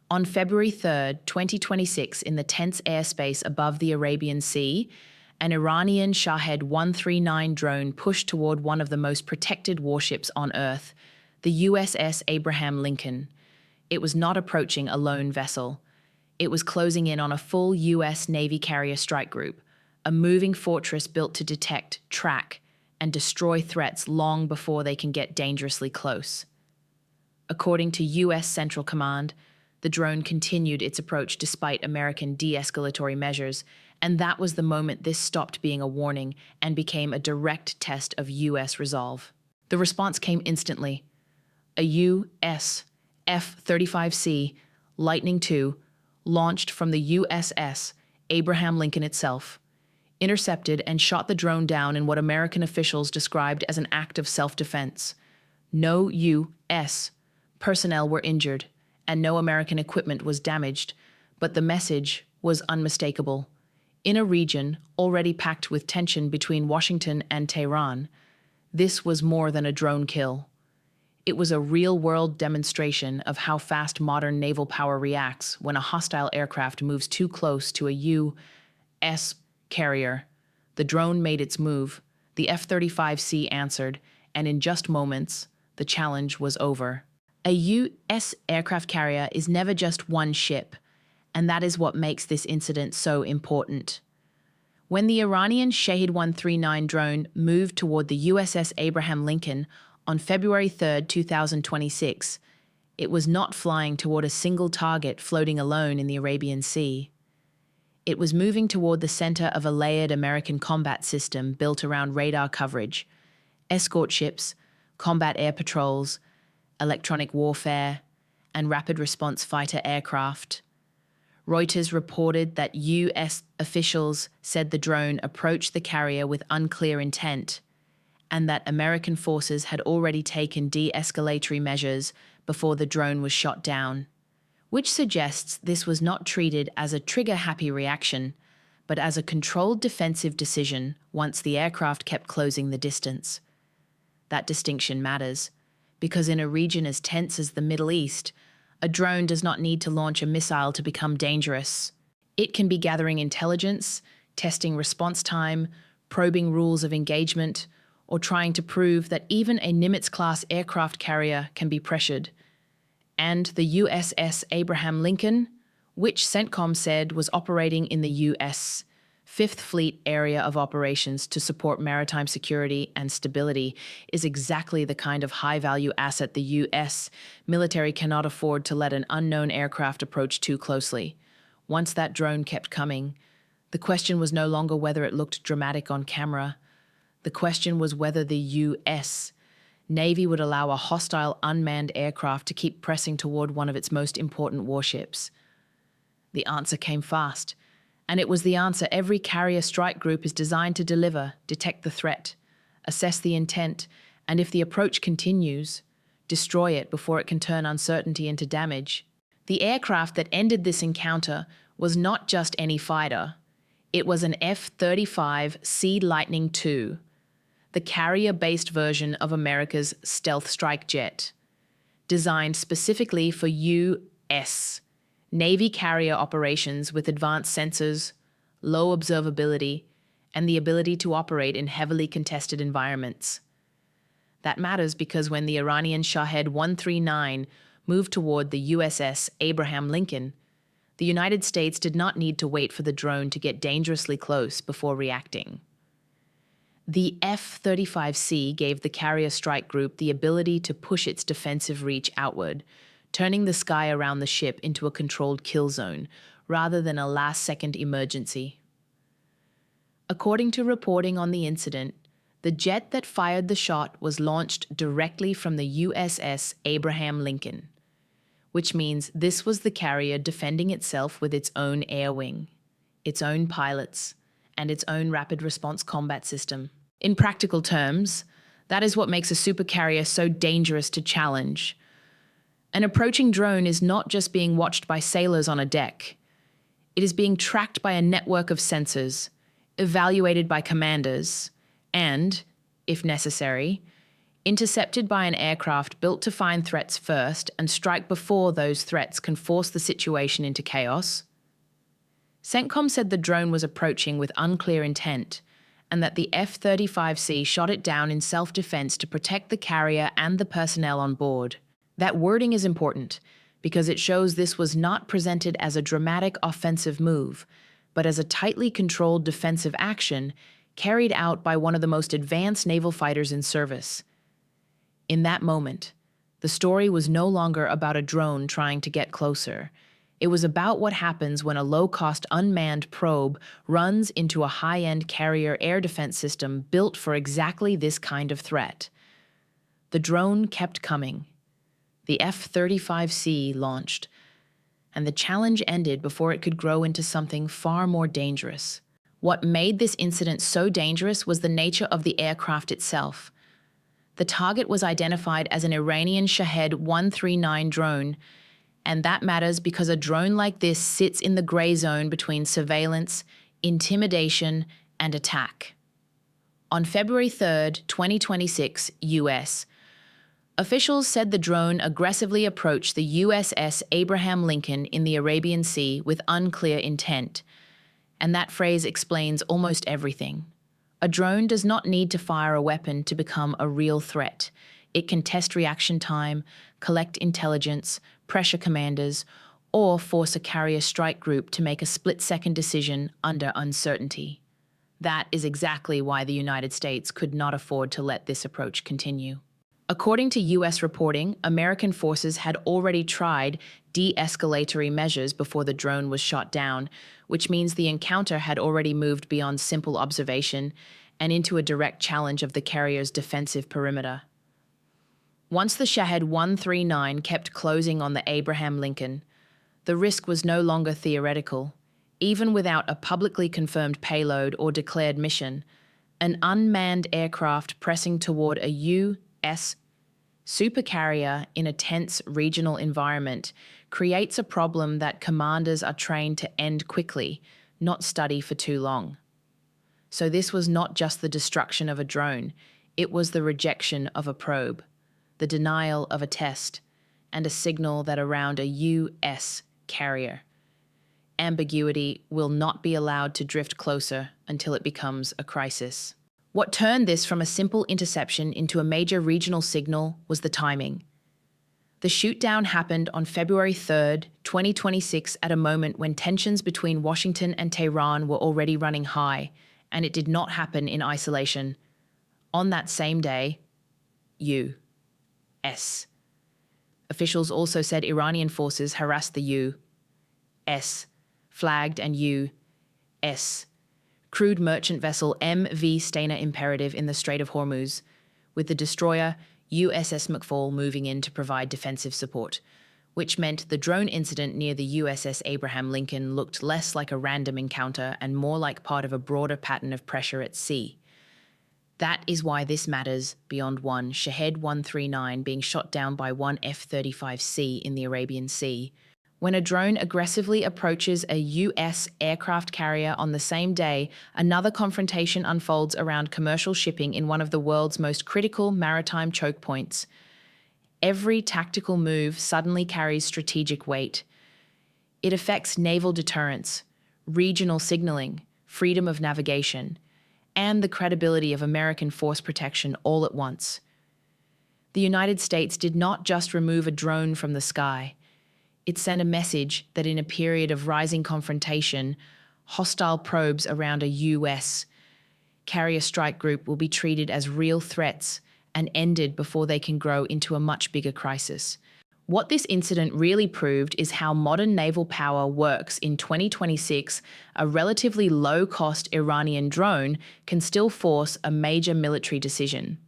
On February 3rd, 2026, in the tense airspace above the Arabian Sea, an Iranian Shahed 139 drone pushed toward one of the most protected warships on Earth, the USS Abraham Lincoln. It was not approaching a lone vessel. It was closing in on a full U.S. Navy carrier strike group, a moving fortress built to detect, track, and destroy threats long before they can get dangerously close. According to U.S. Central Command, the drone continued its approach despite American de-escalatory measures, and that was the moment this stopped being a warning and became a direct test of U.S. resolve. The response came instantly. A U.S. F-35C Lightning II launched from the USS Abraham Lincoln itself, intercepted and shot the drone down in what American officials described as an act of self-defense. No U.S. personnel were injured, and no American equipment was damaged, but the message was unmistakable. In a region already packed with tension between Washington and Tehran, this was more than a drone kill. It was a real-world demonstration of how fast modern naval power reacts when a hostile aircraft moves too close to a U.S. carrier. The drone made its move, the F-35C answered, and in just moments, the challenge was over. A U.S. aircraft carrier is never just one ship, and that is what makes this incident so important. When the Iranian Shahed 139 drone moved toward the USS Abraham Lincoln on February 3, 2026, it was not flying toward a single target floating alone in the Arabian Sea. It was moving toward the center of a layered American combat system built around radar coverage, escort ships, combat air patrols, electronic warfare, and rapid response fighter aircraft. Reuters reported that U.S. officials said the drone approached the carrier with unclear intent, and that American forces had already taken de-escalatory measures before the drone was shot down, which suggests this was not treated as a trigger-happy reaction, but as a controlled defensive decision once the aircraft kept closing the distance. That distinction matters, because in a region as tense as the Middle East, a drone does not need to launch a missile to become dangerous. It can be gathering intelligence, testing response time, probing rules of engagement, or trying to prove that even a Nimitz-class aircraft carrier can be pressured. And the USS Abraham Lincoln, which CENTCOM said was operating in the U.S. Fifth Fleet area of operations to support maritime security and stability, is exactly the kind of high-value asset the U.S. military cannot afford to let an unknown aircraft approach too closely. Once that drone kept coming, the question was no longer whether it looked dramatic on camera. The question was whether the U.S. Navy would allow a hostile unmanned aircraft to keep pressing toward one of its most important warships. The answer came fast, and it was the answer every carrier strike group is designed to deliver: detect the threat, assess the intent, and if the approach continues, destroy it before it can turn uncertainty into damage. The aircraft that ended this encounter was not just any fighter. It was an F-35C Lightning II, the carrier-based version of America's stealth strike jet, designed specifically for U.S. Navy carrier operations with advanced sensors, low observability, and the ability to operate in heavily contested environments. That matters because when the Iranian Shahed 139 moved toward the USS Abraham Lincoln, the United States did not need to wait for the drone to get dangerously close before reacting. The F-35C gave the carrier strike group the ability to push its defensive reach outward, turning the sky around the ship into a controlled kill zone, rather than a last-second emergency. According to reporting on the incident, the jet that fired the shot was launched directly from the USS Abraham Lincoln, which means this was the carrier defending itself with its own air wing, its own pilots, and its own rapid response combat system. In practical terms, that is what makes a supercarrier so dangerous to challenge. An approaching drone is not just being watched by sailors on a deck. It is being tracked by a network of sensors, evaluated by commanders, and, if necessary, intercepted by an aircraft built to find threats first and strike before those threats can force the situation into chaos. CENTCOM said the drone was approaching with unclear intent and that the F-35C shot it down in self-defense to protect the carrier and the personnel on board. That wording is important because it shows this was not presented as a dramatic offensive move, but as a tightly controlled defensive action carried out by one of the most advanced naval fighters in service. In that moment, the story was no longer about a drone trying to get closer. It was about what happens when a low-cost unmanned probe runs into a high-end carrier air defense system built for exactly this kind of threat. The drone kept coming. The F-35C launched, and the challenge ended before it could grow into something far more dangerous. What made this incident so dangerous was the nature of the aircraft itself. The target was identified as an Iranian Shahed 139 drone, and that matters because a drone like this sits in the gray zone between surveillance, intimidation, and attack. On February 3, 2026, US, officials said the drone aggressively approached the USS Abraham Lincoln in the Arabian Sea with unclear intent, and that phrase explains almost everything. A drone does not need to fire a weapon to become a real threat. It can test reaction time, collect intelligence, pressure commanders, or force a carrier strike group to make a split-second decision under uncertainty. That is exactly why the United States could not afford to let this approach continue. According to US reporting, American forces had already tried de-escalatory measures before the drone was shot down, which means the encounter had already moved beyond simple observation and into a direct challenge of the carrier's defensive perimeter. Once the Shahed 139 kept closing on the Abraham Lincoln, the risk was no longer theoretical. Even without a publicly confirmed payload or declared mission, an unmanned aircraft pressing toward a U.S. supercarrier in a tense regional environment creates a problem that commanders are trained to end quickly, not study for too long. So this was not just the destruction of a drone, it was the rejection of a probe, the denial of a test, and a signal that around a U.S. carrier, ambiguity will not be allowed to drift closer until it becomes a crisis. What turned this from a simple interception into a major regional signal was the timing. The shoot-down happened on February 3, 2026, at a moment when tensions between Washington and Tehran were already running high, and it did not happen in isolation. On that same day, U.S. officials also said Iranian forces harassed the U.S. flagged and U.S. crewed merchant vessel MV Stena Imperative in the Strait of Hormuz, with the destroyer USS McFall moving in to provide defensive support, which meant the drone incident near the USS Abraham Lincoln looked less like a random encounter and more like part of a broader pattern of pressure at sea. That is why this matters beyond one Shahed 139 being shot down by one F-35C in the Arabian Sea. When a drone aggressively approaches a U.S. aircraft carrier on the same day, another confrontation unfolds around commercial shipping in one of the world's most critical maritime choke points. Every tactical move suddenly carries strategic weight. It affects naval deterrence, regional signaling, freedom of navigation, and the credibility of American force protection all at once. The United States did not just remove a drone from the sky. It sent a message that in a period of rising confrontation, hostile probes around a U.S. carrier strike group will be treated as real threats and ended before they can grow into a much bigger crisis. What this incident really proved is how modern naval power works in 2026. A relatively low-cost Iranian drone can still force a major military decision.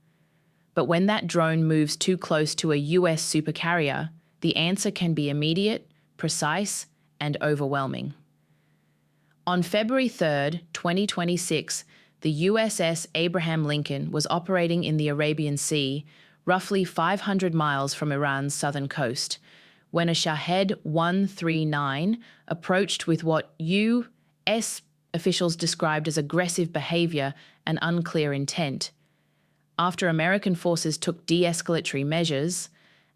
But when that drone moves too close to a U.S. supercarrier, the answer can be immediate, precise, and overwhelming. On February 3, 2026, the USS Abraham Lincoln was operating in the Arabian Sea, roughly 500 miles from Iran's southern coast, when a Shahed 139 approached with what U.S. officials described as aggressive behavior and unclear intent. After American forces took de-escalatory measures,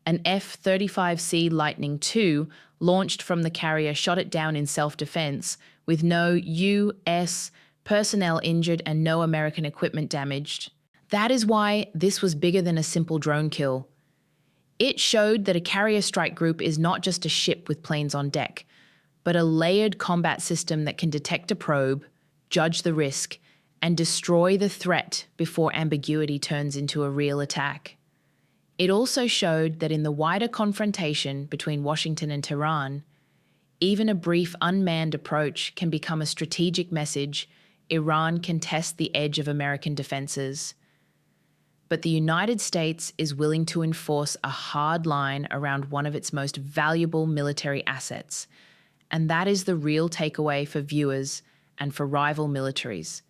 an F-35C Lightning II launched from the carrier shot it down in self-defense, with no U.S. personnel injured and no American equipment damaged. That is why this was bigger than a simple drone kill. It showed that a carrier strike group is not just a ship with planes on deck, but a layered combat system that can detect a probe, judge the risk, and destroy the threat before ambiguity turns into a real attack. It also showed that in the wider confrontation between Washington and Tehran, even a brief unmanned approach can become a strategic message. Iran can test the edge of American defenses. But the United States is willing to enforce a hard line around one of its most valuable military assets, and that is the real takeaway for viewers and for rival militaries.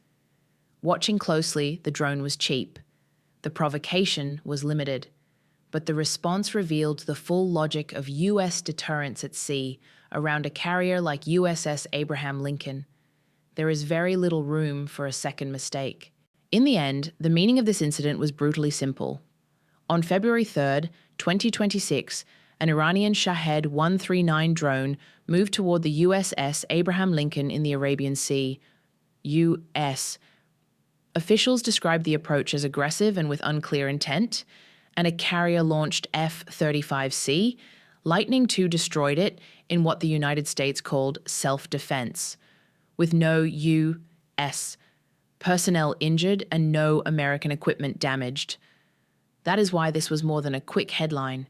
Watching closely, the drone was cheap. The provocation was limited. But the response revealed the full logic of U.S. deterrence at sea around a carrier like USS Abraham Lincoln. There is very little room for a second mistake. In the end, the meaning of this incident was brutally simple. On February 3rd, 2026, an Iranian Shahed 139 drone moved toward the USS Abraham Lincoln in the Arabian Sea. U.S. Officials described the approach as aggressive and with unclear intent, and a carrier-launched F-35C, Lightning II destroyed it in what the United States called self-defense, with no U.S. personnel injured and no American equipment damaged. That is why this was more than a quick headline.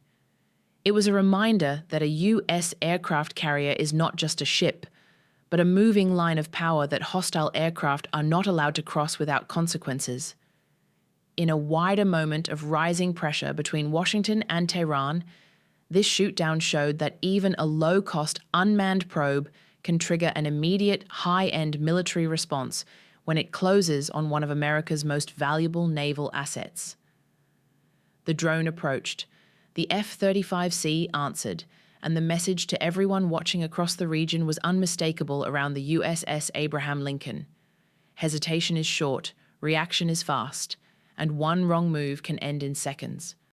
It was a reminder that a U.S. aircraft carrier is not just a ship, but a moving line of power that hostile aircraft are not allowed to cross without consequences. In a wider moment of rising pressure between Washington and Tehran, this shootdown showed that even a low-cost, unmanned probe can trigger an immediate, high-end military response when it closes on one of America's most valuable naval assets. The drone approached. The F-35C answered, and the message to everyone watching across the region was unmistakable around the USS Abraham Lincoln. Hesitation is short, reaction is fast, and one wrong move can end in seconds.